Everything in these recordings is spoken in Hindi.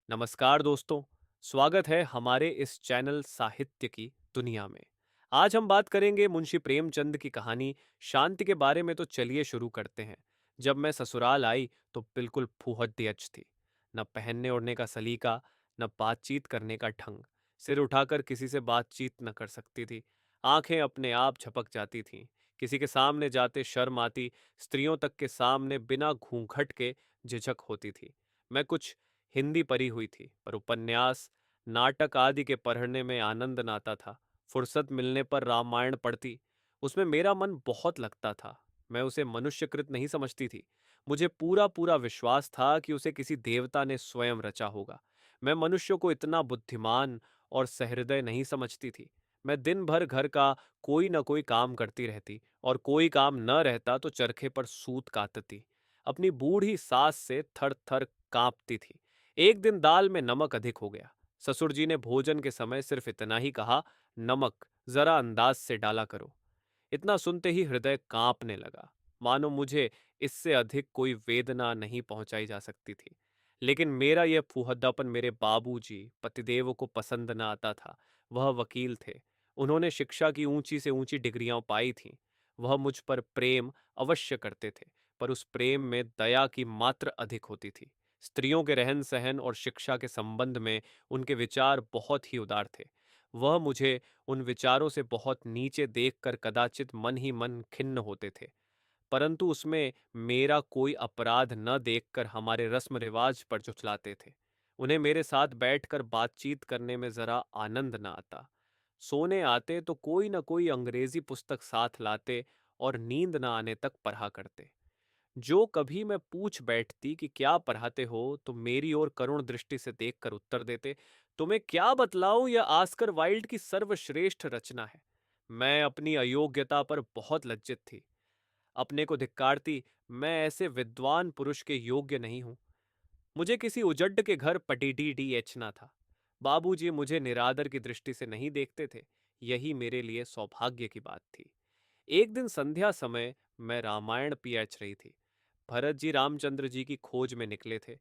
नमस्कार दोस्तों। स्वागत है हमारे इस चैनल साहित्य की दुनिया में। आज हम बात करेंगे मुंशी प्रेमचंद की कहानी शांति के बारे में। तो चलिए शुरू करते हैं। जब मैं ससुराल आई तो बिल्कुल फूहड़ थी। न पहनने ओढ़ने का सलीका, न बातचीत करने का ढंग। सिर उठाकर किसी से बातचीत न कर सकती थी। आंखें अपने आप झपक जाती थीं। किसी के सामने जाते शर्म आती। स्त्रियों तक के सामने बिना घूंघट के झिझक होती थी। मैं कुछ हिंदी पढ़ी हुई थी, पर उपन्यास, नाटक आदि के पढ़ने में आनंद न आता था। फुर्सत मिलने पर रामायण पढ़ती। उसमें मेरा मन बहुत लगता था। मैं उसे मनुष्यकृत नहीं समझती थी। मुझे पूरा पूरा विश्वास था कि उसे किसी देवता ने स्वयं रचा होगा। मैं मनुष्य को इतना बुद्धिमान और सहृदय नहीं समझती थी। मैं दिन भर घर का कोई न कोई काम करती रहती, और कोई काम न रहता तो चरखे पर सूत कातती। अपनी बूढ़ी सास से थर थर कांपती थी। एक दिन दाल में नमक अधिक हो गया। ससुर जी ने भोजन के समय सिर्फ इतना ही कहा, नमक जरा अंदाज से डाला करो। इतना सुनते ही हृदय कांपने लगा, मानो मुझे इससे अधिक कोई वेदना नहीं पहुंचाई जा सकती थी। लेकिन मेरा यह फूहद्दापन मेरे बाबूजी पतिदेव को पसंद न आता था। वह वकील थे। उन्होंने शिक्षा की ऊंची से ऊंची डिग्रियां पाई थीं। वह मुझ पर प्रेम अवश्य करते थे, पर उस प्रेम में दया की मात्रा अधिक होती थी। स्त्रियों के रहन सहन और शिक्षा के संबंध में उनके विचार बहुत ही उदार थे। वह मुझे उन विचारों से बहुत नीचे देखकर कदाचित मन ही मन खिन्न होते थे, परंतु उसमें मेरा कोई अपराध न देखकर हमारे रस्म रिवाज पर झुठलाते थे। उन्हें मेरे साथ बैठकर बातचीत करने में जरा आनंद न आता। सोने आते तो कोई न कोई अंग्रेजी पुस्तक साथ लाते और नींद न आने तक पढ़ा करते। जो कभी मैं पूछ बैठती कि क्या पढ़ाते हो, तो मेरी ओर करुण दृष्टि से देखकर उत्तर देते, तुम्हें क्या बतलाऊं, यह आस्कर वाइल्ड की सर्वश्रेष्ठ रचना है। मैं अपनी अयोग्यता पर बहुत लज्जित थी। अपने को धिक्कारती, मैं ऐसे विद्वान पुरुष के योग्य नहीं हूं। मुझे किसी उजड्ड के घर पटीडीडीएचना था। बाबूजी मुझे निरादर की दृष्टि से नहीं देखते थे। यही मेरे लिए सौभाग्य की बात थी। एक दिन संध्या समय मैं रामायण पीएच रही थी। भरत जी रामचंद्र जी की खोज में निकले थे।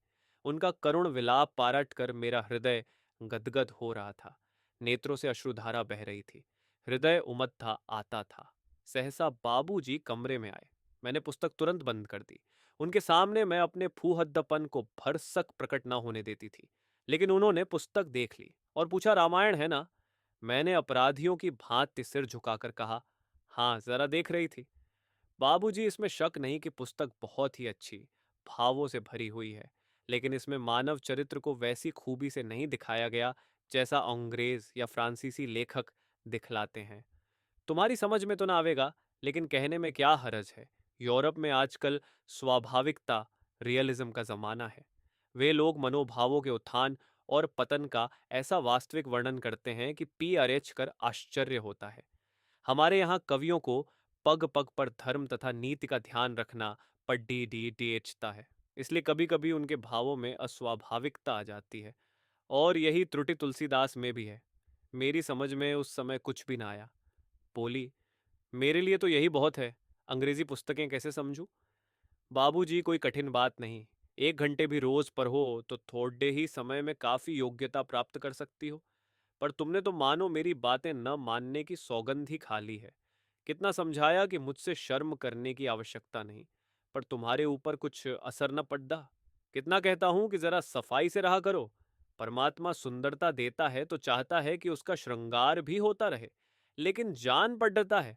उनका करुण विलाप पारट कर मेरा हृदय गदगद हो रहा था। नेत्रों से अश्रुधारा बह रही थी। हृदय उमद्धा आता था। सहसा बाबूजी कमरे में आए। मैंने पुस्तक तुरंत बंद कर दी। उनके सामने मैं अपने फूहद्दपन को भरसक प्रकट न होने देती थी। लेकिन उन्होंने पुस्तक देख ली और पूछा, रामायण है ना? मैंने अपराधियों की भांति सिर झुकाकर कहा, हाँ, जरा देख रही थी। बाबूजी, इसमें शक नहीं कि पुस्तक बहुत ही अच्छी, भावों से भरी हुई है, लेकिन इसमें मानव चरित्र को वैसी खूबी से नहीं दिखाया गया जैसा अंग्रेज या फ्रांसीसी लेखक दिखलाते हैं। तुम्हारी समझ में तो ना आवेगा, लेकिन कहने में क्या हरज है। यूरोप में आजकल स्वाभाविकता, रियलिज्म का जमाना है। वे लोग मनोभावों के उत्थान और पतन का ऐसा वास्तविक वर्णन करते हैं कि पी अरेच कर आश्चर्य होता है। हमारे यहाँ कवियों को पग पग पर धर्म तथा नीति का ध्यान रखना पड्डी डी डीएचता है। इसलिए कभी कभी उनके भावों में अस्वाभाविकता आ जाती है, और यही त्रुटि तुलसीदास में भी है। मेरी समझ में उस समय कुछ भी ना आया। बोली, मेरे लिए तो यही बहुत है। अंग्रेजी पुस्तकें कैसे समझूं? बाबूजी, कोई कठिन बात नहीं। 1 घंटे भी रोज पढ़ो तो थोड़े ही समय में काफी योग्यता प्राप्त कर सकती हो। पर तुमने तो मानो मेरी बातें न मानने की सौगंध ही खा ली है। कितना समझाया कि मुझसे शर्म करने की आवश्यकता नहीं, पर तुम्हारे ऊपर कुछ असर न पड़ता। कितना कहता हूं कि जरा सफाई से रहा करो। परमात्मा सुंदरता देता है तो चाहता है कि उसका श्रृंगार भी होता रहे, लेकिन जान पड़ता है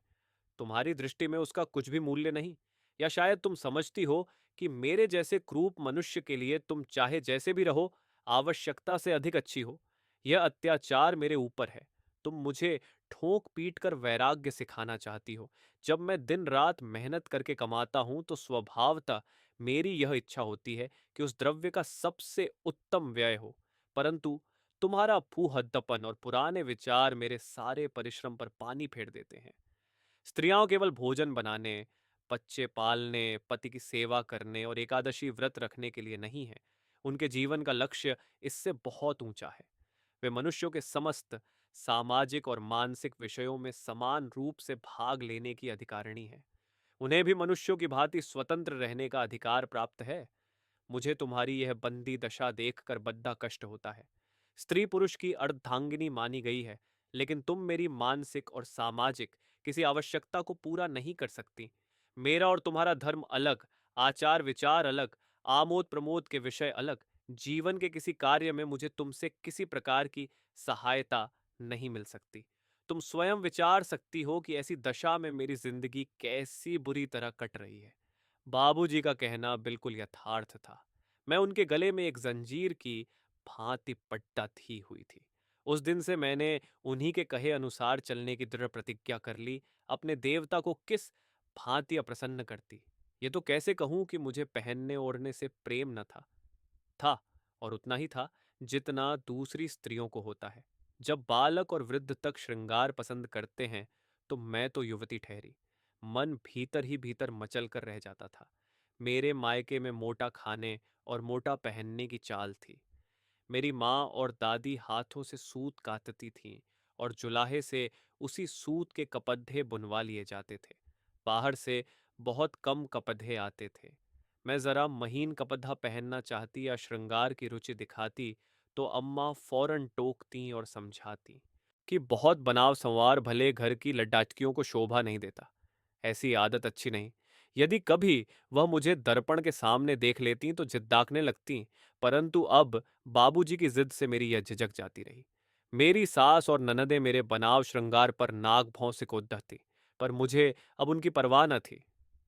तुम्हारी दृष्टि में उसका कुछ भी मूल्य नहीं। या शायद तुम समझती हो कि मेरे जैसे क्रूप मनुष्य के लिए तुम चाहे जैसे भी रहो, आवश्यकता से अधिक अच्छी हो। यह अत्याचार मेरे ऊपर है। तुम मुझे ठोक पीट कर वैराग्य सिखाना चाहती हो। जब मैं दिन रात मेहनत करके कमाता हूं तो स्वभावतः मेरी यह इच्छा होती है कि उस द्रव्य का सबसे उत्तम व्यय हो। परंतु तुम्हारा फूहद्दपन और पुराने विचार मेरे सारे परिश्रम पर पानी फेर देते हैं। स्त्रियां केवल भोजन बनाने, बच्चे पालने, पति की सेवा करने और एकादशी व्रत रखने के लिए नहीं है। उनके जीवन का लक्ष्य इससे बहुत ऊंचा है। वे मनुष्यों के समस्त सामाजिक और मानसिक विषयों में समान रूप से भाग लेने की अधिकारिणी है। उन्हें भी मनुष्यों की भांति स्वतंत्र रहने का अधिकार प्राप्त है। मुझे तुम्हारी यह बंदी दशा देखकर बद्दा कष्ट होता है। स्त्री पुरुष की अर्धांगिनी मानी गई है, लेकिन तुम मेरी मानसिक और सामाजिक किसी आवश्यकता को पूरा नहीं कर सकती। मेरा और तुम्हारा धर्म अलग, आचार विचार अलग, आमोद प्रमोद के विषय अलग। जीवन के किसी कार्य में मुझे तुमसे किसी प्रकार की सहायता नहीं मिल सकती। तुम स्वयं विचार सकती हो कि ऐसी दशा में मेरी जिंदगी कैसी बुरी तरह कट रही है। बाबूजी का कहना बिल्कुल यथार्थ था। मैं उनके गले में एक जंजीर की भांति पट्टा थी हुई थी। उस दिन से मैंने उन्हीं के कहे अनुसार चलने की दृढ़ प्रतिज्ञा कर ली। अपने देवता को किस भांति अप्रसन्न करती। ये तो कैसे कहूं कि मुझे पहनने ओढ़ने से प्रेम न था, और उतना ही था जितना दूसरी स्त्रियों को होता है। जब बालक और वृद्ध तक श्रृंगार पसंद करते हैं, तो मैं तो युवती ठहरी। मन भीतर ही भीतर मचल कर रह जाता था। मेरे मायके में मोटा खाने और मोटा पहनने की चाल थी। मेरी माँ और दादी हाथों से सूत कातती थीं, और जुलाहे से उसी सूत के कपद्धे बुनवा लिए जाते थे। बाहर से बहुत कम कपद्धे आते थे। मैं जरा महीन कपधा पहनना चाहती या श्रृंगार की रुचि दिखाती, तो अम्मा फौरन टोकती और समझाती कि बहुत बनाव संवार भले घर की लड्डाचकियों को शोभा नहीं देता। ऐसी आदत अच्छी नहीं। यदि कभी वह मुझे दर्पण के सामने देख लेती तो जिद्दाकने लगती, परंतु अब बाबूजी की जिद से मेरी यह झिझक जाती रही। मेरी सास और ननदें मेरे बनाव श्रृंगार पर नाक भौं सिकोड़ती, पर मुझे अब उनकी परवाह न थी।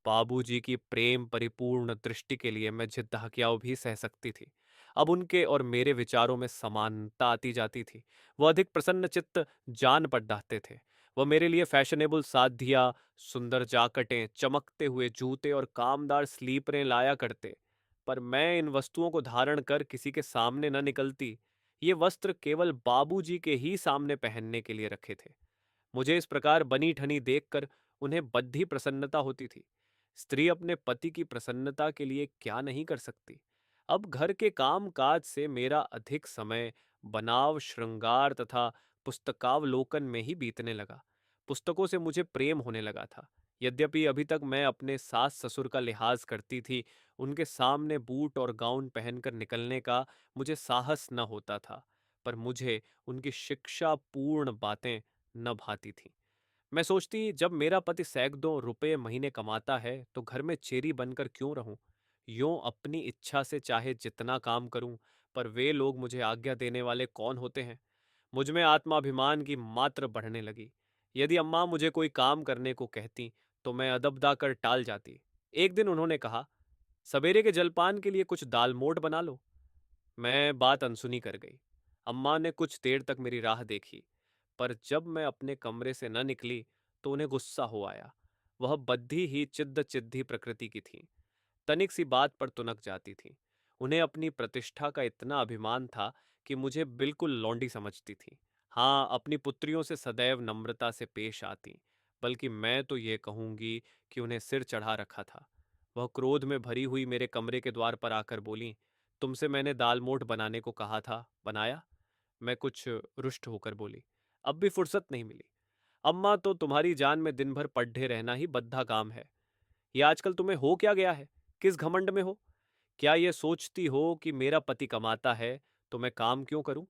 बाबूजी की प्रेम परिपूर्ण दृष्टि के लिए मैं जिद्दहकियाव भी सह सकती थी। अब उनके और मेरे विचारों में समानता आती जाती थी। वह अधिक प्रसन्न चित्त जान पड़ते थे। वह मेरे लिए फैशनेबल साथिया, सुंदर जाकटें, चमकते हुए जूते और कामदार स्लीपरें लाया करते, पर मैं इन वस्तुओं को धारण कर किसी के सामने न निकलती। ये वस्त्र केवल बाबूजी के ही सामने पहनने के लिए रखे थे। मुझे इस प्रकार बनी ठनी देखकर उन्हें बद्धी प्रसन्नता होती थी। स्त्री अपने पति की प्रसन्नता के लिए क्या नहीं कर सकती। अब घर के काम काज से मेरा अधिक समय बनाव श्रृंगार तथा पुस्तकावलोकन में ही बीतने लगा। पुस्तकों से मुझे प्रेम होने लगा था। यद्यपि अभी तक मैं अपने सास ससुर का लिहाज करती थी, उनके सामने बूट और गाउन पहनकर निकलने का मुझे साहस न होता था, पर मुझे उनकी शिक्षा पूर्ण बातें न भाती थीं। मैं सोचती, जब मेरा पति सैकड़ों रुपए महीने कमाता है तो घर में चेरी बनकर क्यों रहूं। यूं अपनी इच्छा से चाहे जितना काम करूं, पर वे लोग मुझे आज्ञा देने वाले कौन होते हैं। मुझ में आत्माभिमान की मात्र बढ़ने लगी। यदि अम्मा मुझे कोई काम करने को कहती तो मैं अदबदा कर टाल जाती। एक दिन उन्होंने कहा, सवेरे के जलपान के लिए कुछ दाल मोठ बना लो। मैं बात अनसुनी कर गई। अम्मा ने कुछ देर तक मेरी राह देखी, पर जब मैं अपने कमरे से न निकली तो उन्हें गुस्सा हो आया। वह बद्धी ही चिद्ध चिद्धी प्रकृति की थीं। तनिक सी बात पर तुनक जाती थीं। उन्हें अपनी प्रतिष्ठा का इतना अभिमान था कि मुझे बिल्कुल लौंडी समझती थीं। हाँ, अपनी पुत्रियों से सदैव नम्रता से पेश आती, बल्कि मैं तो ये कहूंगी कि उन्हें सिर चढ़ा रखा था। वह क्रोध में भरी हुई मेरे कमरे के द्वार पर आकर बोली, तुमसे मैंने दाल मोठ बनाने को कहा था, बनाया? मैं कुछ रुष्ट होकर बोली, अब भी फुर्सत नहीं मिली। अम्मा, तो तुम्हारी जान में दिन भर पड्ढे रहना ही बद्धा काम है। ये आजकल तुम्हें हो क्या गया है? किस घमंड में हो? क्या ये सोचती हो कि मेरा पति कमाता है तो मैं काम क्यों करूं?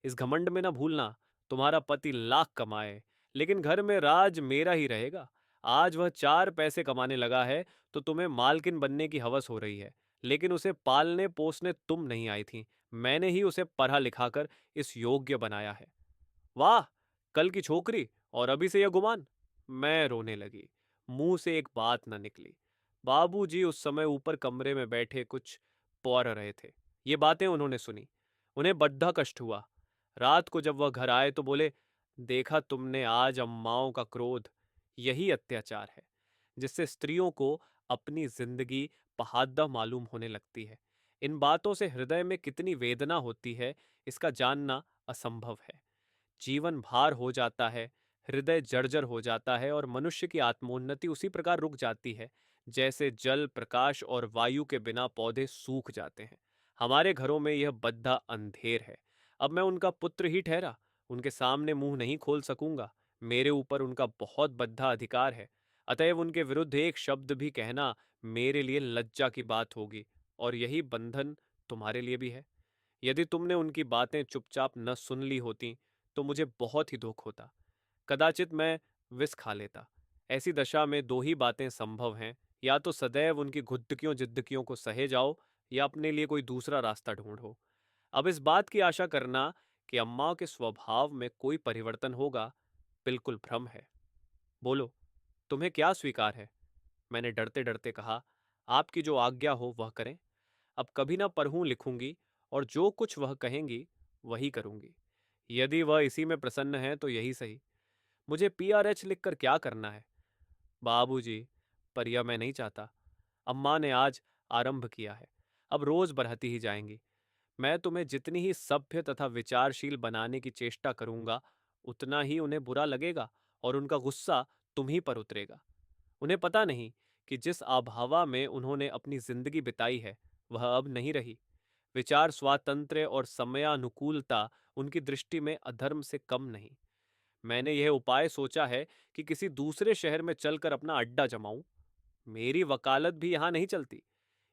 इस घमंड में ना भूलना, तुम्हारा पति लाख कमाए, लेकिन घर में राज मेरा ही रहेगा। आज वह 4 पैसे कमाने लगा है तो तुम्हें मालकिन बनने की हवस हो रही है, लेकिन उसे पालने पोसने तुम नहीं आई थी। मैंने ही उसे पढ़ा लिखाकर इस योग्य बनाया है। वाह! कल की छोकरी और अभी से यह गुमान। मैं रोने लगी। मुंह से एक बात न निकली। बाबूजी उस समय ऊपर कमरे में बैठे कुछ पौर रहे थे। ये बातें उन्होंने सुनी। उन्हें बड्ढा कष्ट हुआ। रात को जब वह घर आए तो बोले, देखा तुमने आज अम्माओं का क्रोध। यही अत्याचार है, जिससे स्त्रियों को अपनी जिंदगी पहाद्दा मालूम होने लगती है। इन बातों से हृदय में कितनी वेदना होती है, इसका जानना असंभव है। जीवन भार हो जाता है, हृदय जर्जर हो जाता है, और मनुष्य की आत्मोन्नति उसी प्रकार रुक जाती है जैसे जल, प्रकाश और वायु के बिना पौधे सूख जाते हैं। हमारे घरों में यह बद्धा अंधेर है। अब मैं उनका पुत्र ही ठहरा, उनके सामने मुंह नहीं खोल सकूंगा। मेरे ऊपर उनका बहुत बद्धा अधिकार है। अतएव उनके विरुद्ध एक शब्द भी कहना मेरे लिए लज्जा की बात होगी, और यही बंधन तुम्हारे लिए भी है। यदि तुमने उनकी बातें चुपचाप न सुन ली होती तो मुझे बहुत ही दुख होता। कदाचित मैं विष खा लेता। ऐसी दशा में दो ही बातें संभव हैं, या तो सदैव उनकी घुद्दकियों जिद्दकियों को सहे जाओ, या अपने लिए कोई दूसरा रास्ता ढूंढो। अब इस बात की आशा करना कि अम्मा के स्वभाव में कोई परिवर्तन होगा, बिल्कुल भ्रम है। बोलो, तुम्हें क्या स्वीकार है? मैंने डरते डरते कहा। आपकी जो आज्ञा हो वह करें। अब कभी ना पढ़ूं लिखूंगी, और जो कुछ वह कहेंगी वही करूंगी। यदि वह इसी में प्रसन्न है तो यही सही। मुझे पीआरएच लिखकर क्या करना है? बाबूजी, पर यह मैं नहीं चाहता। अम्मा ने आज आरंभ किया है, अब रोज बढ़ती ही जाएंगी। मैं तुम्हें जितनी ही सभ्य तथा विचारशील बनाने की चेष्टा करूंगा, उतना ही उन्हें बुरा लगेगा और उनका गुस्सा तुम ही पर उतरेगा। उन्हें पता नहीं कि जिस आबहवा में उन्होंने अपनी जिंदगी बिताई है वह अब नहीं रही। विचार स्वातंत्र्य और समयानुकूलता उनकी दृष्टि में अधर्म से कम नहीं। मैंने यह उपाय सोचा है कि किसी दूसरे शहर में चलकर अपना अड्डा जमाऊं। मेरी वकालत भी यहां नहीं चलती,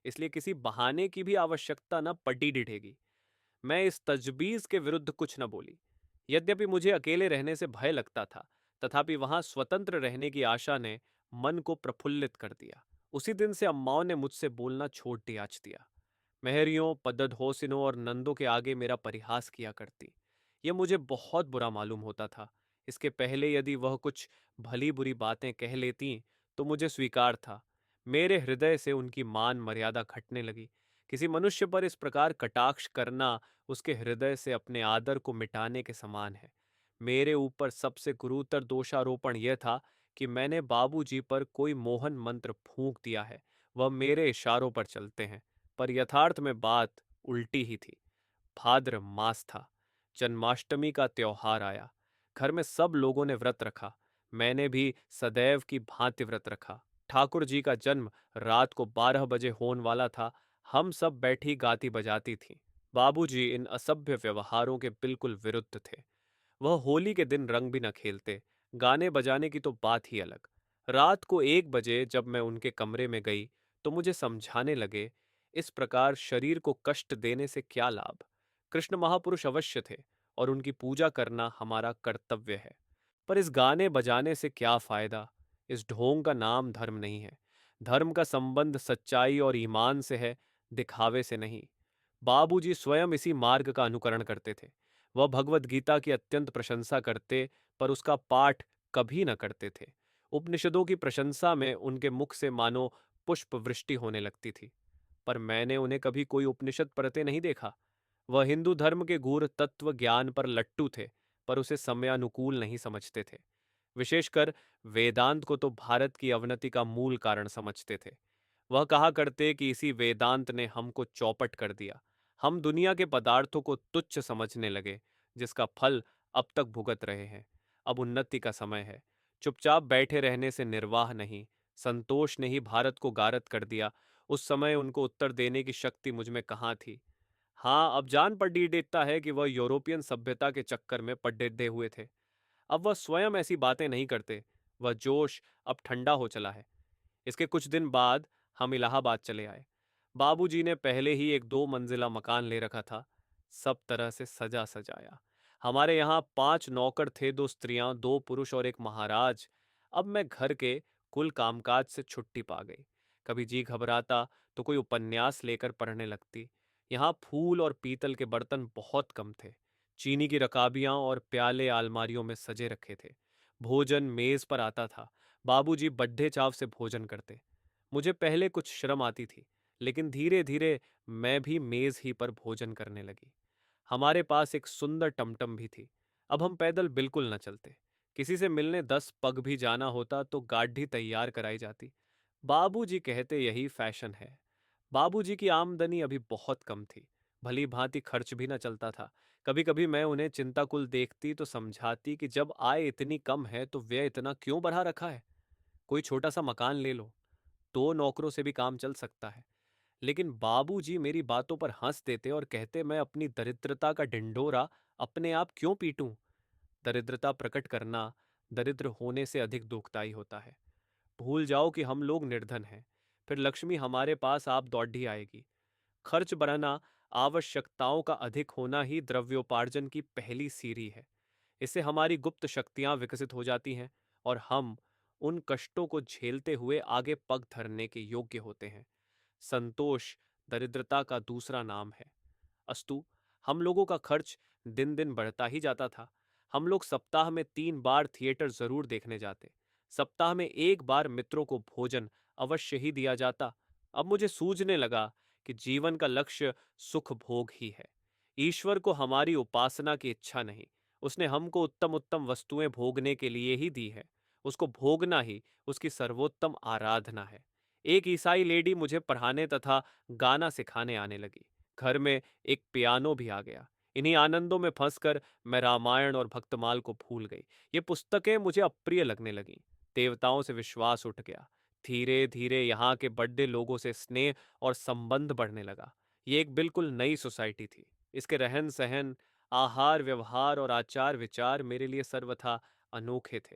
इसलिए किसी बहाने की भी आवश्यकता न पड़ी डिठेगी। मैं इस तजवीज के विरुद्ध कुछ न बोली। यद्यपि मुझे अकेले रहने से भय लगता था, तथापि वहां स्वतंत्र रहने की आशा ने मन को प्रफुल्लित कर दिया। उसी दिन से अम्माओं ने मुझसे बोलना छोड़ दिया। मेहरियों, पद्दहोसिनों और नंदों के आगे मेरा परिहास किया करती। यह मुझे बहुत बुरा मालूम होता था। इसके पहले यदि वह कुछ भली बुरी बातें कह लेती तो मुझे स्वीकार था। मेरे हृदय से उनकी मान मर्यादा घटने लगी। किसी मनुष्य पर इस प्रकार कटाक्ष करना उसके हृदय से अपने आदर को मिटाने के समान है। मेरे ऊपर सबसे गुरुतर दोषारोपण यह था कि मैंने बाबूजी पर कोई मोहन मंत्र फूंक दिया है। वह मेरे इशारों पर चलते हैं। पर यथार्थ में बात उल्टी ही थी। भाद्र मास था। जन्माष्टमी का त्योहार आया। घर में सब लोगों ने व्रत रखा। मैंने भी सदैव की भांति व्रत रखा। ठाकुर जी का जन्म रात को 12 बजे होने वाला था। हम सब बैठी गाती बजाती थीं। बाबूजी इन असभ्य व्यवहारों के बिल्कुल विरुद्ध थे। वह होली के दिन रंग भी न खेलते। गाने बजाने की तो बात ही अलग। रात को 1 बजे जब मैं उनके कमरे में गई तो मुझे समझाने लगे, इस प्रकार शरीर को कष्ट देने से क्या लाभ? कृष्ण महापुरुष अवश्य थे और उनकी पूजा करना हमारा कर्तव्य है। पर इस गाने बजाने से क्या फायदा? इस ढोंग का नाम धर्म नहीं है। धर्म का संबंध सच्चाई और ईमान से है, दिखावे से नहीं। बाबूजी स्वयं इसी मार्ग का अनुकरण करते थे। वह भगवत गीता की अत्यंत प्रशंसा करते, पर उसका पाठ कभी न करते थे। उपनिषदों की प्रशंसा में उनके मुख से मानो पुष्प वृष्टि होने लगती थी। पर मैंने उन्हें कभी कोई उपनिषद पढ़ते नहीं देखा। वह हिंदू धर्म के गूढ़ तत्व ज्ञान पर लट्टू थे, पर उसे समयानुकूल नहीं समझते थे। विशेषकर वेदांत को तो भारत की अवनति का मूल कारण समझते थे। वह कहा करते कि इसी वेदांत ने हमको चौपट कर दिया। हम दुनिया के पदार्थों को तुच्छ समझने लगे, जिसका फल अब तक भुगत रहे हैं। अब उन्नति का समय है। चुपचाप बैठे रहने से निर्वाह नहीं। संतोष ने ही भारत को गारत कर दिया। उस समय उनको उत्तर देने की शक्ति मुझ में कहाँ थी। हाँ, अब जान पड़ी देता है कि वह यूरोपियन सभ्यता के चक्कर में पड्डे हुए थे। अब वह स्वयं ऐसी बातें नहीं करते। वह जोश अब ठंडा हो चला है। इसके कुछ दिन बाद हम इलाहाबाद चले आए। बाबूजी ने पहले ही एक 2 मंजिला मकान ले रखा था, सब तरह से सजा सजाया। हमारे यहाँ 5 नौकर थे, 2 स्त्रियां, 2 पुरुष और एक महाराज। अब मैं घर के कुल कामकाज से छुट्टी पा गई। कभी जी घबराता तो कोई उपन्यास लेकर पढ़ने लगती। यहाँ फूल और पीतल के बर्तन बहुत कम थे। चीनी की रकाबियां और प्याले अलमारियों में सजे रखे थे। भोजन मेज पर आता था। बाबूजी बड्ढे चाव से भोजन करते। मुझे पहले कुछ शर्म आती थी, लेकिन धीरे धीरे मैं भी मेज ही पर भोजन करने लगी। हमारे पास एक सुंदर टमटम भी थी। अब हम पैदल बिल्कुल न चलते। किसी से मिलने 10 पग भी जाना होता तो गाड़ी तैयार कराई जाती। बाबूजी कहते यही फैशन है। बाबूजी की आमदनी अभी बहुत कम थी। भली भांति खर्च भी न चलता था। कभी कभी मैं उन्हें चिंताकुल देखती तो समझाती कि जब आय इतनी कम है तो व्यय इतना क्यों बढ़ा रखा है। कोई छोटा सा मकान ले लो, 2 नौकरों से भी काम चल सकता है। लेकिन बाबूजी मेरी बातों पर हंस देते और कहते, मैं अपनी दरिद्रता का ढिंढोरा अपने आप क्यों पीटूं? दरिद्रता प्रकट करना दरिद्र होने से अधिक दुखदाई होता है। भूल जाओ कि हम लोग निर्धन हैं, फिर लक्ष्मी हमारे पास आप दौड़ी आएगी। खर्च बढ़ना, आवश्यकताओं का अधिक होना ही द्रव्योपार्जन की पहली सीढ़ी है। इससे हमारी गुप्त शक्तियां विकसित हो जाती हैं और हम उन कष्टों को झेलते हुए आगे पग धरने के योग्य होते हैं। संतोष दरिद्रता का दूसरा नाम है। अस्तु, हम लोगों का खर्च दिन दिन बढ़ता ही जाता था। हम लोग सप्ताह में 3 बार थिएटर जरूर देखने जाते। सप्ताह में एक बार मित्रों को भोजन अवश्य ही दिया जाता। अब मुझे सूझने लगा कि जीवन का लक्ष्य सुख भोग ही है। ईश्वर को हमारी उपासना की इच्छा नहीं। उसने हमको उत्तम उत्तम वस्तुएं भोगने के लिए ही दी है। उसको भोगना ही उसकी सर्वोत्तम आराधना है। एक ईसाई लेडी मुझे पढ़ाने तथा गाना सिखाने आने लगी। घर में एक पियानो भी आ गया। इन्हीं आनंदों में फंसकर मैं रामायण और भक्तमाल को भूल गई। ये पुस्तकें मुझे अप्रिय लगने लगीं। देवताओं से विश्वास उठ गया। धीरे धीरे यहाँ के बड़े लोगों से स्नेह और संबंध बढ़ने लगा। ये एक बिल्कुल नई सोसाइटी थी। इसके रहन सहन, आहार व्यवहार और आचार विचार मेरे लिए सर्वथा अनोखे थे।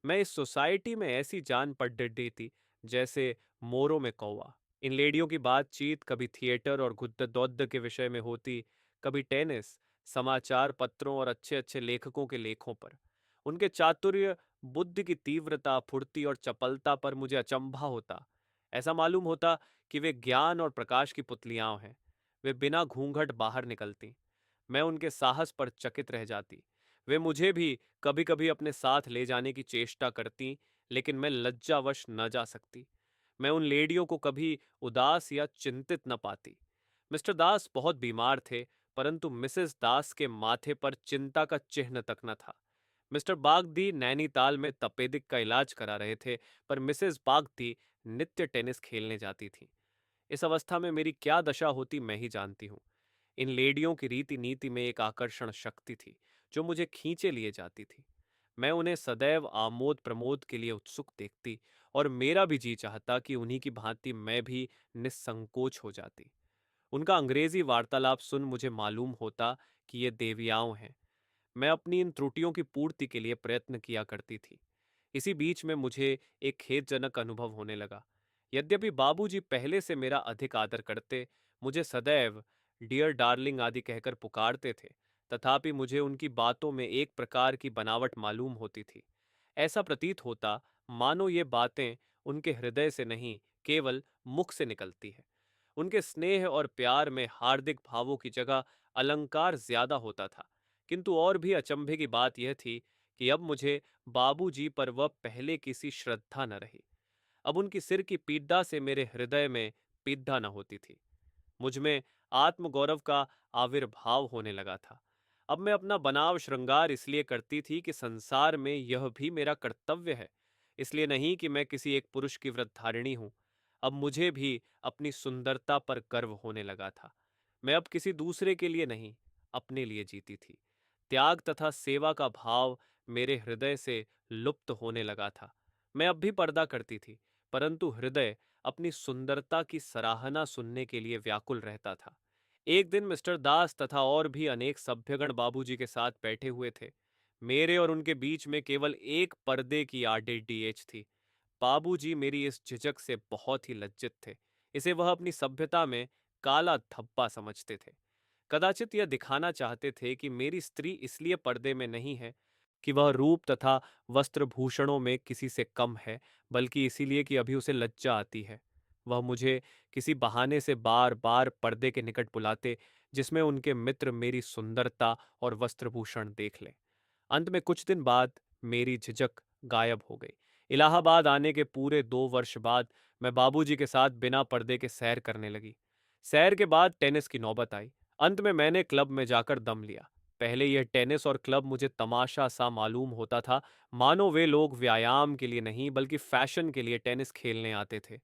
मैं इस सोसाइटी में ऐसी जान पड़ डटी थी जैसे मोरों में कौवा। इन लेडियों की बातचीत कभी थिएटर और गुद्द के विषय में होती, कभी टेनिस, समाचार पत्रों और अच्छे अच्छे लेखकों के लेखों पर। उनके चातुर्य, बुद्धि की तीव्रता, फुर्ती और चपलता पर मुझे अचंभा होता। ऐसा मालूम होता कि वे ज्ञान और प्रकाश की पुतलियां हैं। वे बिना घूंघट बाहर निकलती। मैं उनके साहस पर चकित रह जाती। वे मुझे भी कभी कभी अपने साथ ले जाने की चेष्टा करती, लेकिन मैं लज्जावश न जा सकती। मैं उन लेडियों को कभी उदास या चिंतित न पाती। मिस्टर दास बहुत बीमार थे, परंतु मिसेस दास के माथे पर चिंता का चिन्ह तक न था। मिस्टर बागदी नैनीताल में तपेदिक का इलाज करा रहे थे, पर मिसेस बागदी नित्य टेनिस खेलने जाती थीं। इस अवस्था में मेरी क्या दशा होती मैं ही जानती हूँ। इन लेडियों की रीति नीति में एक आकर्षण शक्ति थी जो मुझे खींचे लिए जाती थी। मैं उन्हें सदैव आमोद प्रमोद के लिए उत्सुक देखती और मेरा भी जी चाहता कि उन्हीं की भांति मैं भी निस्संकोच हो जाती। उनका अंग्रेजी वार्तालाप सुन मुझे मालूम होता कि ये देवियाओं हैं। मैं अपनी इन त्रुटियों की पूर्ति के लिए प्रयत्न किया करती थी। इसी बीच में मुझे एक खेदजनक अनुभव होने लगा। यद्यपि बाबूजी पहले से मेरा अधिक आदर करते, मुझे सदैव डियर डार्लिंग आदि कहकर पुकारते थे, तथापि मुझे उनकी बातों में एक प्रकार की बनावट मालूम होती थी। ऐसा प्रतीत होता मानो ये बातें उनके हृदय से नहीं, केवल मुख से निकलती है। उनके स्नेह और प्यार में हार्दिक भावों की जगह अलंकार ज्यादा होता था। किंतु और भी अचंभे की बात यह थी कि अब मुझे बाबूजी पर वह पहले किसी श्रद्धा न रही। अब उनकी सिर की पीड़ा से मेरे हृदय में पीड़ा न होती थी। मुझमें आत्मगौरव का आविर्भाव होने लगा था। अब मैं अपना बनाव श्रृंगार इसलिए करती थी कि संसार में यह भी मेरा कर्तव्य है, इसलिए नहीं कि मैं किसी एक पुरुष की व्रतधारिणी हूं। अब मुझे भी अपनी सुंदरता पर गर्व होने लगा था। मैं अब किसी दूसरे के लिए नहीं, अपने लिए जीती थी। त्याग तथा सेवा का भाव मेरे हृदय से लुप्त होने लगा था। मैं अब भी पर्दा करती थी, परंतु हृदय अपनी सुंदरता की सराहना सुनने के लिए व्याकुल रहता था। एक दिन मिस्टर दास तथा और भी अनेक सभ्यगण बाबूजी के साथ बैठे हुए थे। मेरे और उनके बीच में केवल एक पर्दे की आड़ेडीएच थी। बाबूजी मेरी इस झिझक से बहुत ही लज्जित थे। इसे वह अपनी सभ्यता में काला धब्बा समझते थे। कदाचित यह दिखाना चाहते थे कि मेरी स्त्री इसलिए पर्दे में नहीं है कि वह रूप तथा वस्त्रभूषणों में किसी से कम है, बल्कि इसीलिए कि अभी उसे लज्जा आती है। वह मुझे किसी बहाने से बार बार पर्दे के निकट बुलाते, जिसमें उनके मित्र मेरी सुंदरता और वस्त्रभूषण देख लें। अंत में कुछ दिन बाद मेरी झिझक गायब हो गई। इलाहाबाद आने के पूरे 2 वर्ष बाद मैं बाबूजी के साथ बिना पर्दे के सैर करने लगी। सैर के बाद टेनिस की नौबत आई। अंत में मैंने क्लब में जाकर दम लिया। पहले यह टेनिस और क्लब मुझे तमाशा सा मालूम होता था, मानो वे लोग व्यायाम के लिए नहीं बल्कि फैशन के लिए टेनिस खेलने आते थे।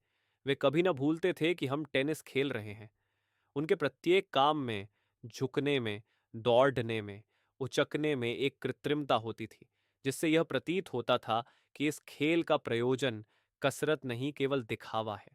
वे कभी न भूलते थे कि हम टेनिस खेल रहे हैं। उनके प्रत्येक काम में, झुकने में, दौड़ने में, उचकने में एक कृत्रिमता होती थी, जिससे यह प्रतीत होता था कि इस खेल का प्रयोजन कसरत नहीं, केवल दिखावा है।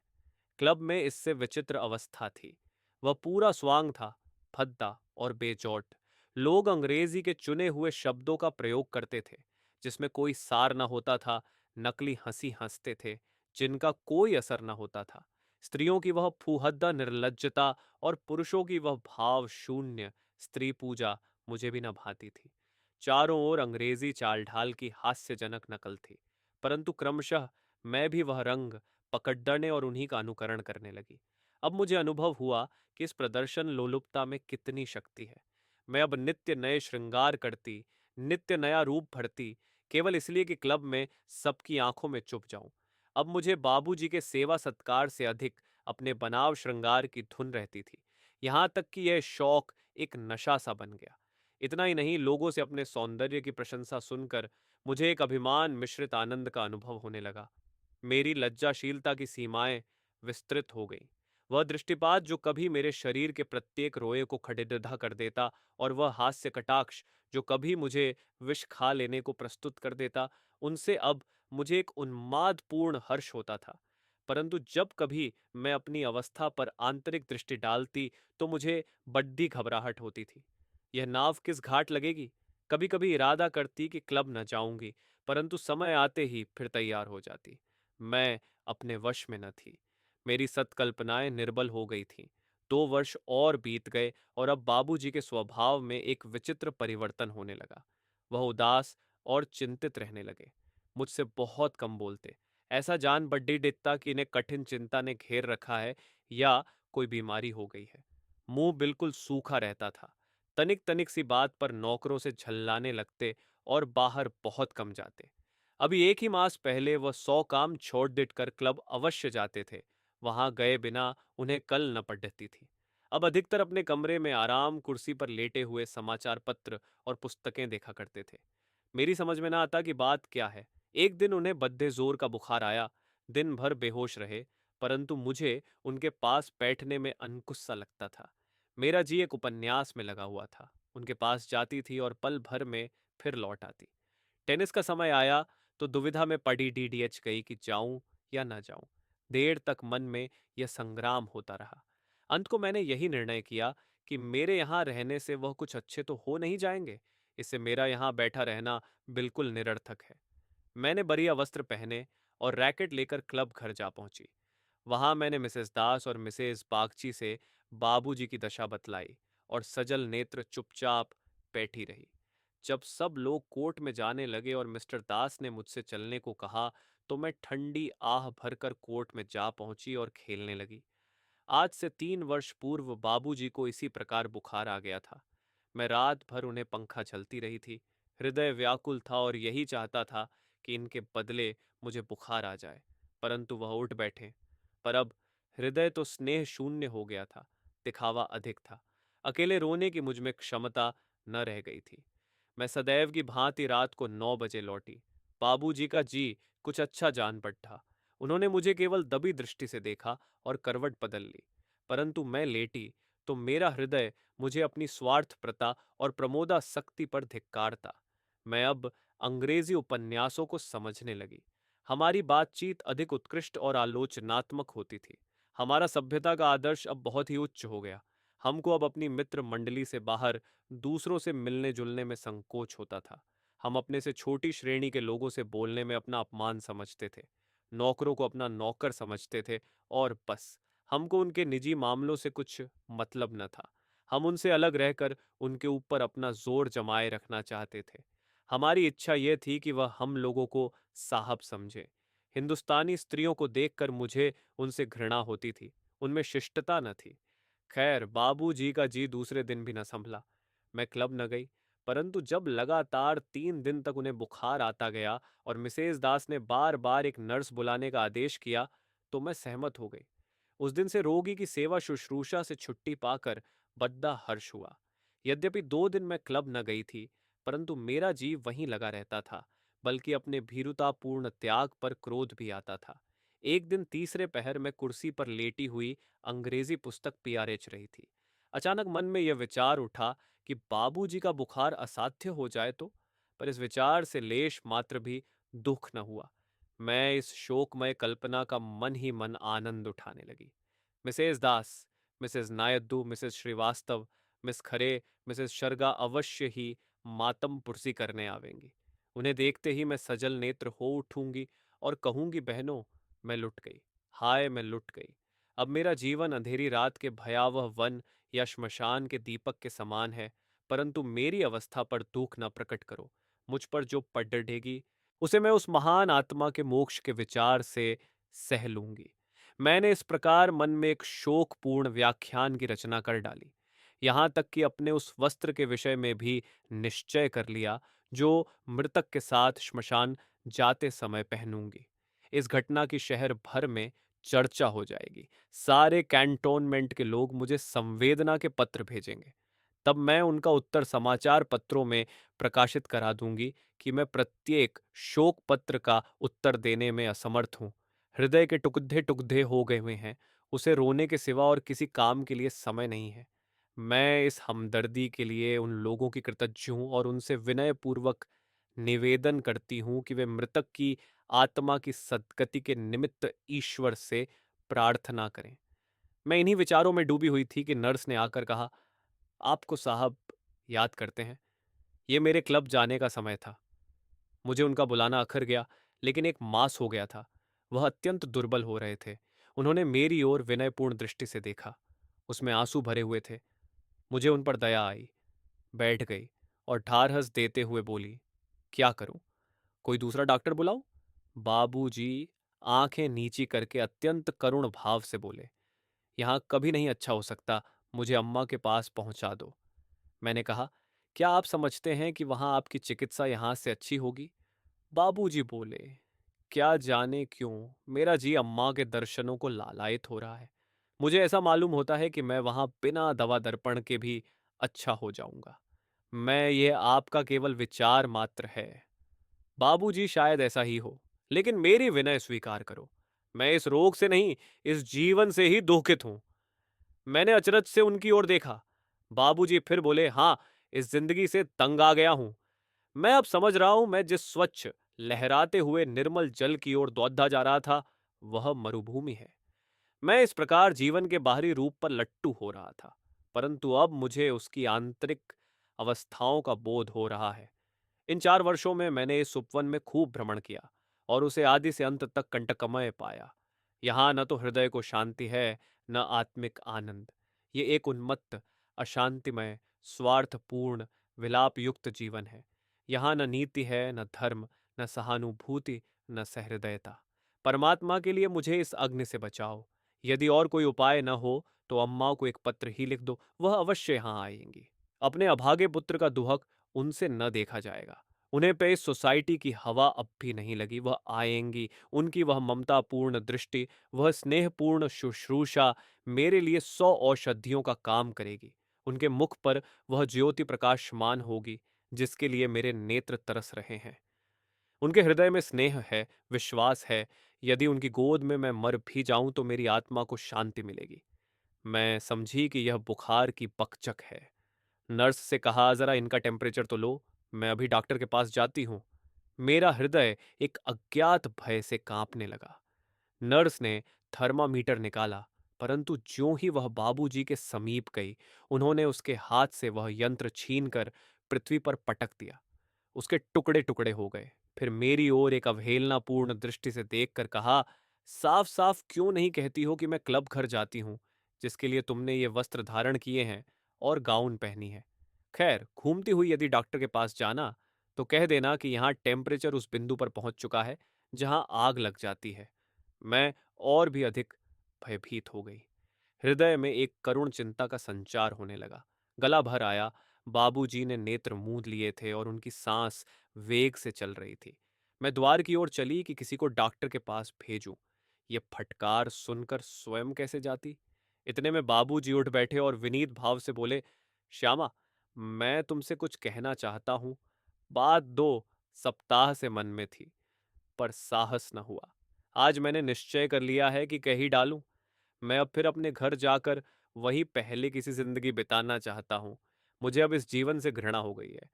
क्लब में इससे विचित्र अवस्था थी। वह पूरा स्वांग था, भद्दा और बेजोट। लोग अंग्रेजी के चुने हुए शब्दों का प्रयोग करते थे, जिसमें कोई सार न होता था। नकली हंसी हंसते थे, जिनका कोई असर न होता था। स्त्रियों की वह फूहद्दा निर्लज्जता और पुरुषों की वह भाव शून्य स्त्री पूजा मुझे भी न भाती थी। चारों ओर अंग्रेजी चाल ढाल की हास्यजनक नकल थी, परंतु क्रमशः मैं भी वह रंग पकड़ने और उन्हीं का अनुकरण करने लगी। अब मुझे अनुभव हुआ कि इस प्रदर्शन लोलुपता में कितनी शक्ति है। मैं अब नित्य नए श्रृंगार करती, नित्य नया रूप भरती, केवल इसलिए कि क्लब में सबकी आंखों में चुप जाऊं। अब मुझे बाबूजी के सेवा सत्कार से अधिक अपने बनाव श्रृंगार की धुन रहती थी। यहां तक कि यह शौक एक नशा सा बन गया। इतना ही नहीं, लोगों से अपने सौंदर्य की प्रशंसा सुनकर मुझे एक अभिमान मिश्रित आनंद का अनुभव होने लगा। मेरी लज्जाशीलता की सीमाएं विस्तृत हो गईं। वह दृष्टिपात जो कभी मेरे शरीर के प्रत्येक रोए को खड़ेदृढ़ कर देता, और वह हास्य कटाक्ष जो कभी मुझे विष खा लेने को प्रस्तुत कर देता, उनसे अब मुझे एक उन्मादपूर्ण हर्ष होता था। परंतु जब कभी मैं अपनी अवस्था पर आंतरिक दृष्टि डालती तो मुझे बड्डी घबराहट होती थी। यह नाव किस घाट लगेगी? कभी कभी इरादा करती कि क्लब न जाऊंगी, परंतु समय आते ही फिर तैयार हो जाती। मैं अपने वश में न थी। मेरी सत्कल्पनाएं निर्बल हो गई थीं। 2 वर्ष और बीत गए और अब बाबूजी के स्वभाव में एक विचित्र परिवर्तन होने लगा। वह उदास और चिंतित रहने लगे। मुझसे बहुत कम बोलते। ऐसा जान बड्डी दिखता कि इन्हें कठिन चिंता ने घेर रखा है या कोई बीमारी हो गई है। मुंह बिल्कुल सूखा रहता था। तनिक तनिक सी बात पर नौकरों से झल्लाने लगते और बाहर बहुत कम जाते। अभी 1 ही मास पहले वह 100 काम छोड़ दिट कर क्लब अवश्य जाते थे। वहां गए बिना उन्हें कल न पड़ती थी। अब अधिकतर अपने कमरे में आराम कुर्सी पर लेटे हुए समाचार पत्र और पुस्तकें देखा करते थे। मेरी समझ में ना आता कि बात क्या है। एक दिन उन्हें बद्दे जोर का बुखार आया। दिन भर बेहोश रहे, परंतु मुझे उनके पास बैठने में अंकुश सा लगता था। मेरा जी एक उपन्यास में लगा हुआ था। उनके पास जाती थी और पल भर में फिर लौट आती। टेनिस का समय आया तो दुविधा में पड़ी डीडीएच गई कि जाऊं या ना जाऊं। देर तक मन में यह संग्राम होता रहा। अंत को मैंने यही निर्णय किया कि मेरे यहाँ रहने से वह कुछ अच्छे तो हो नहीं जाएंगे। इससे मेरा यहाँ बैठा रहना बिल्कुल निरर्थक है। मैंने बढ़िया वस्त्र पहने और रैकेट लेकर क्लब घर जा पहुंची। वहां मैंने मिसेस दास और मिसेस बागची से बाबूजी की दशा बतलाई और सजल नेत्र चुपचाप बैठी रही। जब सब लोग कोर्ट में जाने लगे और मिस्टर दास ने मुझसे चलने को कहा, तो मैं ठंडी आह भरकर कोर्ट में जा पहुंची और खेलने लगी। आज से 3 वर्ष पूर्व बाबूजी को इसी प्रकार बुखार आ गया था। मैं रात भर उन्हें पंखा झलती रही थी। हृदय व्याकुल था और यही चाहता था कि इनके बदले मुझे बुखार आ जाए, परंतु वह उठ बैठे। पर अब हृदय तो स्नेह शून्य हो गया था, दिखावा अधिक था। अकेले रोने की मुझ में क्षमता न रह गई थी। मैं सदैव की भांति रात को 9 बजे लौटी। बाबूजी का जी कुछ अच्छा जान पड़ा। उन्होंने मुझे केवल दबी दृष्टि से देखा और करवट बदल ली। परंतु मैं लेटी तो मेरा हृदय मुझे अपनी स्वार्थप्रता और प्रमोदासक्ति पर धिक्कारता। मैं अब अंग्रेजी उपन्यासों को समझने लगी। हमारी बातचीत अधिक उत्कृष्ट और आलोचनात्मक होती थी। हमारा सभ्यता का आदर्श अब बहुत ही उच्च हो गया। हमको अब अपनी मित्र मंडली से बाहर दूसरों से मिलने जुलने में संकोच होता था। हम अपने से छोटी श्रेणी के लोगों से बोलने में अपना अपमान समझते थे। नौकरों को अपना नौकर समझते थे और बस। हमको उनके निजी मामलों से कुछ मतलब न था। हम उनसे अलग रहकर उनके ऊपर अपना जोर जमाए रखना चाहते थे। हमारी इच्छा यह थी कि वह हम लोगों को साहब समझे। हिंदुस्तानी स्त्रियों को देखकर मुझे उनसे घृणा होती थी। उनमें शिष्टता न थी। खैर, बाबूजी का जी दूसरे दिन भी न संभला। मैं क्लब न गई, परंतु जब लगातार 3 दिन तक उन्हें बुखार आता गया और मिसेज दास ने बार बार एक नर्स बुलाने का आदेश किया, तो मैं सहमत हो गई। उस दिन से रोगी की सेवा शुश्रूषा से छुट्टी पाकर बद्दा हर्ष हुआ। यद्यपि 2 दिन मैं क्लब न गई थी, परंतु मेरा जी वहीं लगा रहता था, बल्कि अपने भीरुतापूर्ण त्याग पर क्रोध भी आता था। एक दिन तीसरे पहर में कुर्सी पर लेटी हुई अंग्रेजी पुस्तक पियारेच रही थी। अचानक मन में यह विचार उठा कि बाबूजी का बुखार असाध्य हो जाए तो। पर इस विचार से लेश मात्र भी दुख न हुआ। मैं इस शोकमय कल्पना का मन ही मन आनंद उठाने लगी। मिसेज दास, मिसेज नायद्दू, मिसेज श्रीवास्तव, मिस खरे, मिसेज शर्गा अवश्य ही मातम पुरसी करने आवेंगी। उन्हें देखते ही मैं सजल नेत्र हो उठूंगी और कहूंगी, बहनों, मैं लुट गई। हाय, मैं लुट गई। अब मेरा जीवन अंधेरी रात के भयावह वन या श्मशान के दीपक के समान है, परंतु मेरी अवस्था पर दुख न प्रकट करो। मुझ पर जो पड़ डरेगी, उसे मैं उस महान आत्मा के मोक्ष के विचार से सह लूंगी। मैंने इस प्रकार मन में एक शोकपूर्ण व्याख्यान की रचना कर डाली, यहाँ तक कि अपने उस वस्त्र के विषय में भी निश्चय कर लिया जो मृतक के साथ श्मशान जाते समय पहनूंगी। इस घटना की शहर भर में चर्चा हो जाएगी। सारे कैंटोनमेंट के लोग मुझे संवेदना के पत्र भेजेंगे। तब मैं उनका उत्तर समाचार पत्रों में प्रकाशित करा दूंगी कि मैं प्रत्येक शोक पत्र का उत्तर देने में असमर्थ हूँ। हृदय के टुकड़े टुकड़े हो गए हुए हैं। उसे रोने के सिवा और किसी काम के लिए समय नहीं है। मैं इस हमदर्दी के लिए उन लोगों की कृतज्ञ हूँ और उनसे विनयपूर्वक निवेदन करती हूँ कि वे मृतक की आत्मा की सद्गति के निमित्त ईश्वर से प्रार्थना करें। मैं इन्हीं विचारों में डूबी हुई थी कि नर्स ने आकर कहा, आपको साहब याद करते हैं। ये मेरे क्लब जाने का समय था। मुझे उनका बुलाना अखर गया, लेकिन एक मास हो गया था। वह अत्यंत दुर्बल हो रहे थे। उन्होंने मेरी ओर विनयपूर्ण दृष्टि से देखा। उसमें आंसू भरे हुए थे। मुझे उन पर दया आई। बैठ गई और ढारहस देते हुए बोली, क्या करूं? कोई दूसरा डॉक्टर बुलाऊं? बाबूजी आंखें नीची करके अत्यंत करुण भाव से बोले, यहां कभी नहीं अच्छा हो सकता। मुझे अम्मा के पास पहुंचा दो। मैंने कहा, क्या आप समझते हैं कि वहां आपकी चिकित्सा यहां से अच्छी होगी? बाबूजी बोले, क्या जाने क्यों मेरा जी अम्मा के दर्शनों को लालायित हो रहा है। मुझे ऐसा मालूम होता है कि मैं वहां बिना दवा दर्पण के भी अच्छा हो जाऊंगा। मैं ये आपका केवल विचार मात्र है। बाबूजी शायद ऐसा ही हो, लेकिन मेरी विनय स्वीकार करो। मैं इस रोग से नहीं, इस जीवन से ही दुखित हूं। मैंने अचरज से उनकी ओर देखा। बाबूजी फिर बोले, हाँ, इस जिंदगी से तंग आ गया हूं। मैं अब समझ रहा हूं, मैं जिस स्वच्छ लहराते हुए निर्मल जल की ओर दौड़ता जा रहा था, वह मरुभूमि है। मैं इस प्रकार जीवन के बाहरी रूप पर लट्टू हो रहा था, परंतु अब मुझे उसकी आंतरिक अवस्थाओं का बोध हो रहा है। इन 4 वर्षों में मैंने इस उपवन में खूब भ्रमण किया और उसे आदि से अंत तक कंटकमय पाया। यहाँ न तो हृदय को शांति है, न आत्मिक आनंद। ये एक उन्मत्त, अशांतिमय, स्वार्थपूर्ण, विलाप युक्त जीवन है। यहाँ न नीति है, न धर्म, न सहानुभूति, न सहृदयता। परमात्मा के लिए मुझे इस अग्नि से बचाओ। यदि और कोई उपाय न हो तो अम्मा को एक पत्र ही लिख दो, वह अवश्य यहाँ आएंगी। अपने अभागे पुत्र का दुहक उनसे न देखा जाएगा। उन्हें पे इस सोसाइटी की हवा अब भी नहीं लगी। वह आएंगी। उनकी वह ममतापूर्ण दृष्टि, वह स्नेहपूर्ण शुश्रूषा मेरे लिए 100 औषधियों का काम करेगी। उनके मुख पर वह ज्योति प्रकाशमान होगी जिसके लिए मेरे नेत्र तरस रहे हैं। उनके हृदय में स्नेह है, विश्वास है। यदि उनकी गोद में मैं मर भी जाऊं तो मेरी आत्मा को शांति मिलेगी। मैं समझी कि यह बुखार की बकचक है। नर्स से कहा, जरा इनका टेम्परेचर तो लो, मैं अभी डॉक्टर के पास जाती हूँ। मेरा हृदय एक अज्ञात भय से कांपने लगा। नर्स ने थर्मामीटर निकाला, परंतु ज्यों ही वह बाबूजी के समीप गई, उन्होंने उसके हाथ से वह यंत्र छीनकर पृथ्वी पर पटक दिया। उसके टुकड़े टुकड़े हो गए। फिर मेरी ओर एक अवहेलनापूर्ण दृष्टि से देखकर कहा, साफ साफ क्यों नहीं कहती हो कि मैं क्लब घर जाती हूँ, जिसके लिए तुमने ये वस्त्र धारण किए हैं और गाउन पहनी है। खैर, घूमती हुई यदि डॉक्टर के पास जाना तो कह देना कि यहाँ टेम्परेचर उस बिंदु पर पहुंच चुका है जहां आग लग जाती है। मैं और भी अधिक भयभीत हो गई। हृदय में एक करुण चिंता का संचार होने लगा। गला भर आया। बाबूजी ने नेत्र मूंद लिए थे और उनकी सांस वेग से चल रही थी। मैं द्वार की ओर चली कि किसी को डॉक्टर के पास भेजूं। ये फटकार सुनकर स्वयं कैसे जाती। इतने में बाबूजी उठ बैठे और विनीत भाव से बोले, श्यामा, मैं तुमसे कुछ कहना चाहता हूं। बात 2 सप्ताह से मन में थी, पर साहस न हुआ। आज मैंने निश्चय कर लिया है कि कह ही डालूं। मैं अब फिर अपने घर जाकर वही पहले किसी जिंदगी बिताना चाहता हूँ। मुझे अब इस जीवन से घृणा हो गई है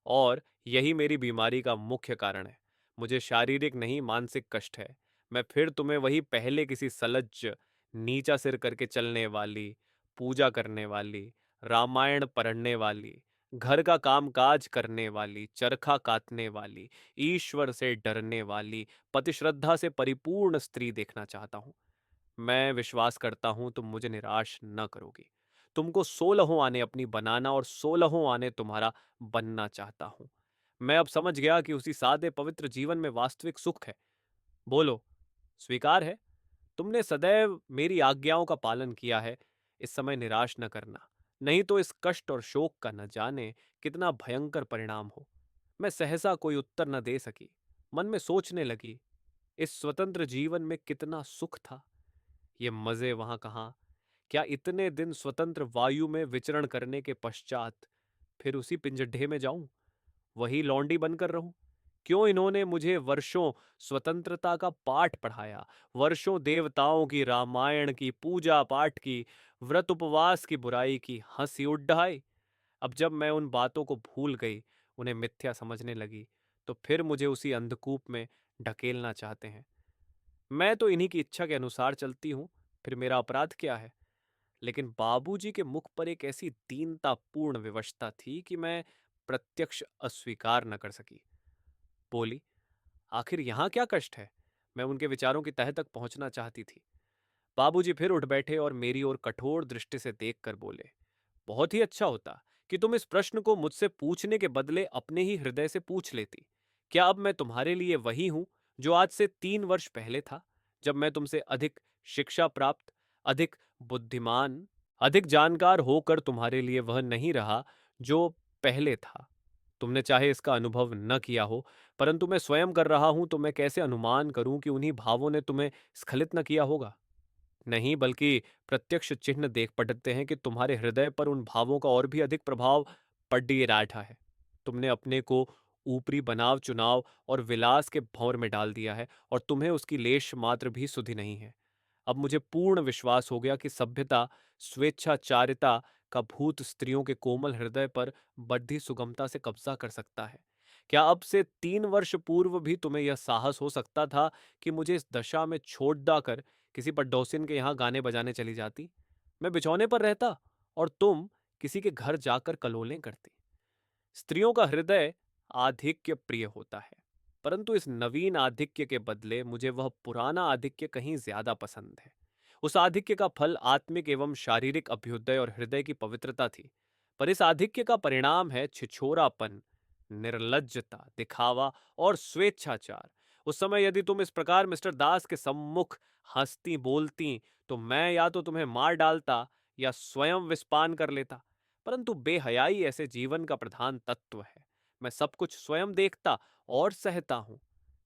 और यही मेरी बीमारी का मुख्य कारण है। मुझे शारीरिक नहीं, मानसिक कष्ट है। मैं फिर तुम्हें वही पहले किसी सलज्ज, नीचा सिर करके चलने वाली, पूजा करने वाली, रामायण पढ़ने वाली, घर का कामकाज करने वाली, चरखा काटने वाली, ईश्वर से डरने वाली, पतिश्रद्धा से परिपूर्ण स्त्री देखना चाहता हूँ। मैं विश्वास करता हूं तुम मुझे निराश न करोगी। तुमको 16 आने अपनी बनाना और 16 आने तुम्हारा बनना चाहता हूं। मैं अब समझ गया कि उसी सादे पवित्र जीवन में वास्तविक सुख है। बोलो, स्वीकार है? तुमने सदैव मेरी आज्ञाओं का पालन किया है। इस समय निराश न करना, नहीं तो इस कष्ट और शोक का न जाने कितना भयंकर परिणाम हो। मैं सहसा कोई उत्तर न दे सकी। मन में सोचने लगी, इस स्वतंत्र जीवन में कितना सुख था। ये मजे वहां कहाँ। क्या इतने दिन स्वतंत्र वायु में विचरण करने के पश्चात फिर उसी पिंजड्ढे में जाऊं, वही लौंडी बनकर रहूं? क्यों इन्होंने मुझे वर्षों स्वतंत्रता का पाठ पढ़ाया, वर्षों देवताओं की, रामायण की, पूजा पाठ की, व्रत उपवास की बुराई की, हंसी उड्ढाई? अब जब मैं उन बातों को भूल गई, उन्हें मिथ्या समझने लगी, तो फिर मुझे उसी अंधकूप में ढकेलना चाहते हैं। मैं तो इन्हीं की इच्छा के अनुसार चलती हूं, फिर मेरा अपराध क्या है? लेकिन बाबूजी के मुख पर एक ऐसी दीनतापूर्ण विवशता थी कि मैं प्रत्यक्ष अस्वीकार न कर सकी। बोली, आखिर यहां क्या कष्ट है? मैं उनके विचारों की तह तक पहुंचना चाहती थी। बाबूजी फिर उठ बैठे और मेरी ओर कठोर दृष्टि से देखकर बोले, बहुत ही अच्छा होता कि तुम इस प्रश्न को मुझसे पूछने के बदले अपने ही हृदय से पूछ लेती। क्या अब मैं तुम्हारे लिए वही हूं जो आज से 3 वर्ष पहले था, जब मैं तुमसे अधिक शिक्षा प्राप्त, अधिक बुद्धिमान, अधिक जानकार होकर तुम्हारे लिए वह नहीं रहा जो पहले था? तुमने चाहे इसका अनुभव न किया हो, परंतु मैं स्वयं कर रहा हूं, तो मैं कैसे अनुमान करूं कि उन्हीं भावों ने तुम्हें स्खलित न किया होगा? नहीं, बल्कि प्रत्यक्ष चिन्ह देख पड़ते हैं कि तुम्हारे हृदय पर उन भावों का और भी अधिक प्रभाव पड़ रहा है। तुमने अपने को ऊपरी बनाव चुनाव और विलास के भंवर में डाल दिया है, और तुम्हें उसकी लेश मात्र भी सुधि नहीं है। अब मुझे पूर्ण विश्वास हो गया कि सभ्यता, स्वेच्छाचारिता का भूत स्त्रियों के कोमल हृदय पर बड़ी सुगमता से कब्जा कर सकता है। क्या अब से 3 वर्ष पूर्व भी तुम्हें यह साहस हो सकता था कि मुझे इस दशा में छोड़ डाकर किसी पड़ोसिन के यहाँ गाने बजाने चली जाती? मैं बिछौने पर रहता और तुम किसी के घर जाकर कलोलें करती। स्त्रियों का हृदय आधिक्य प्रिय होता है, परंतु इस नवीन आधिक्य के बदले मुझे वह पुराना आधिक्य कहीं ज्यादा पसंद है। उस आधिक्य का फल आत्मिक एवं शारीरिक अभ्युदय और हृदय की पवित्रता थी, पर इस आधिक्य का परिणाम है छिछोरापन, निर्लज्जता, दिखावा और स्वेच्छाचार। उस समय यदि तुम इस प्रकार मिस्टर दास के सम्मुख हंसती बोलती, तो मैं या तो तुम्हें मार डालता या स्वयं विस्पान कर लेता। परंतु बेहयाई ऐसे जीवन का प्रधान तत्व है। मैं सब कुछ स्वयं देखता और सहता हूं।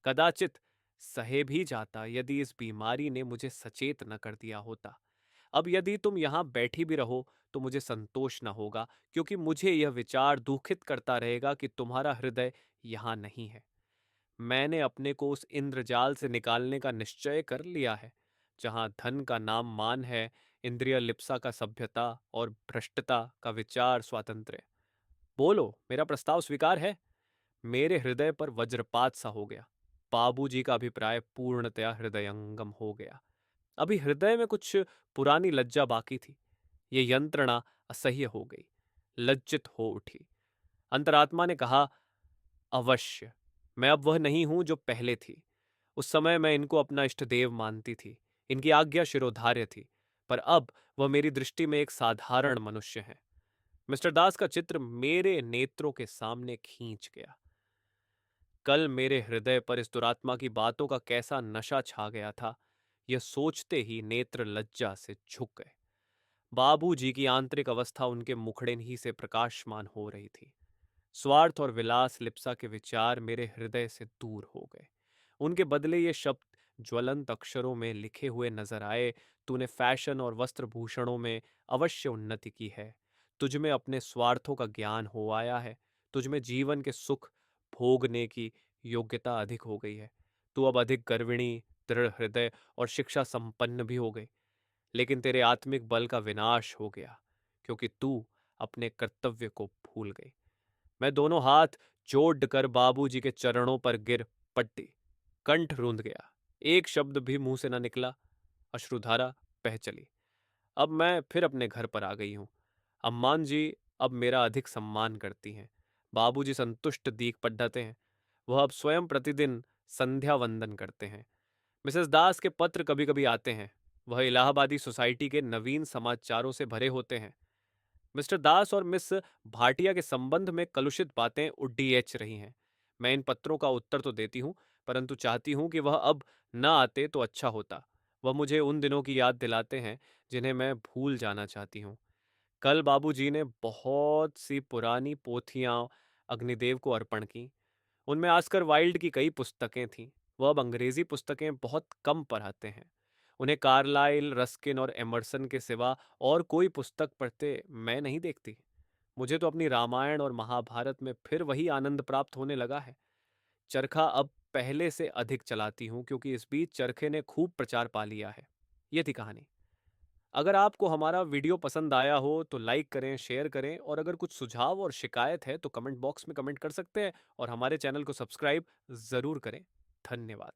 कदाचित सहे भी जाता यदि इस बीमारी ने मुझे सचेत न कर दिया होता। अब यदि तुम यहां बैठी भी रहो तो मुझे संतोष न होगा, क्योंकि मुझे यह विचार दुखित करता रहेगा कि तुम्हारा हृदय यहां नहीं है। मैंने अपने को उस इंद्रजाल से निकालने का निश्चय कर लिया है, जहां धन का नाम मान है, इंद्रिय लिप्सा का सभ्यता और भ्रष्टता का विचार स्वातंत्र्य। बोलो, मेरा प्रस्ताव स्वीकार है? मेरे हृदय पर वज्रपात सा हो गया। बाबूजी का अभिप्राय पूर्णतया हृदयंगम हो गया। अभी हृदय में कुछ पुरानी लज्जा बाकी थी। ये यंत्रणा असह्य हो गई। लज्जित हो उठी। अंतरात्मा ने कहा, अवश्य, मैं अब वह नहीं हूं जो पहले थी। उस समय मैं इनको अपना इष्ट देव मानती थी, इनकी आज्ञा शिरोधार्य थी, पर अब वह मेरी दृष्टि में एक साधारण मनुष्य है। मिस्टर दास का चित्र मेरे नेत्रों के सामने खींच गया। कल मेरे हृदय पर इस दुरात्मा की बातों का कैसा नशा छा गया था, यह सोचते ही नेत्र लज्जा से झुक गए। बाबूजी की आंतरिक अवस्था उनके मुखड़े ही से प्रकाशमान हो रही थी। स्वार्थ और विलास लिप्सा के विचार मेरे हृदय से दूर हो गए। उनके बदले ये शब्द ज्वलंत अक्षरों में लिखे हुए नजर आए, तूने फैशन और वस्त्रभूषणों में अवश्य उन्नति की है। तुझ में अपने स्वार्थों का ज्ञान हो आया है। तुझ में जीवन के सुख भोगने की योग्यता अधिक हो गई है। तू अब अधिक गर्विणी, दृढ़ हृदय और शिक्षा संपन्न भी हो गई। लेकिन तेरे आत्मिक बल का विनाश हो गया, क्योंकि तू अपने कर्तव्य को भूल गई। मैं दोनों हाथ जोड़कर बाबूजी के चरणों पर गिर पड़ी। कंठ रूंध गया। एक शब्द भी मुंह से न निकला। अश्रुधारा बह चली। अब मैं फिर अपने घर पर आ गई हूं। अम्मान जी अब मेरा अधिक सम्मान करती हैं। बाबूजी संतुष्ट दीख पढ़ते हैं। वह अब स्वयं प्रतिदिन संध्या वंदन करते हैं। मिसेस दास के पत्र कभी कभी आते हैं। वह इलाहाबादी सोसाइटी के नवीन समाचारों से भरे होते हैं। मिस्टर दास और मिस भाटिया के संबंध में कलुषित बातें उड्डीएच रही हैं। मैं इन पत्रों का उत्तर तो देती हूँ, परंतु चाहती हूँ कि वह अब न आते तो अच्छा होता। वह मुझे उन दिनों की याद दिलाते हैं जिन्हें मैं भूल जाना चाहती हूँ। कल बाबूजी ने बहुत सी पुरानी पोथियां अग्निदेव को अर्पण की। उनमें आस्कर वाइल्ड की कई पुस्तकें थीं। वह अब अंग्रेजी पुस्तकें बहुत कम पढ़ाते हैं। उन्हें कार्लाइल, रस्किन और एमर्सन के सिवा और कोई पुस्तक पढ़ते मैं नहीं देखती। मुझे तो अपनी रामायण और महाभारत में फिर वही आनंद प्राप्त होने लगा है। चरखा अब पहले से अधिक चलाती हूँ क्योंकि इस बीच चरखे ने खूब प्रचार पा लिया है। ये थी कहानी। अगर आपको हमारा वीडियो पसंद आया हो तो लाइक करें, शेयर करें और अगर कुछ सुझाव और शिकायत है तो कमेंट बॉक्स में कमेंट कर सकते हैं और हमारे चैनल को सब्सक्राइब ज़रूर करें। धन्यवाद।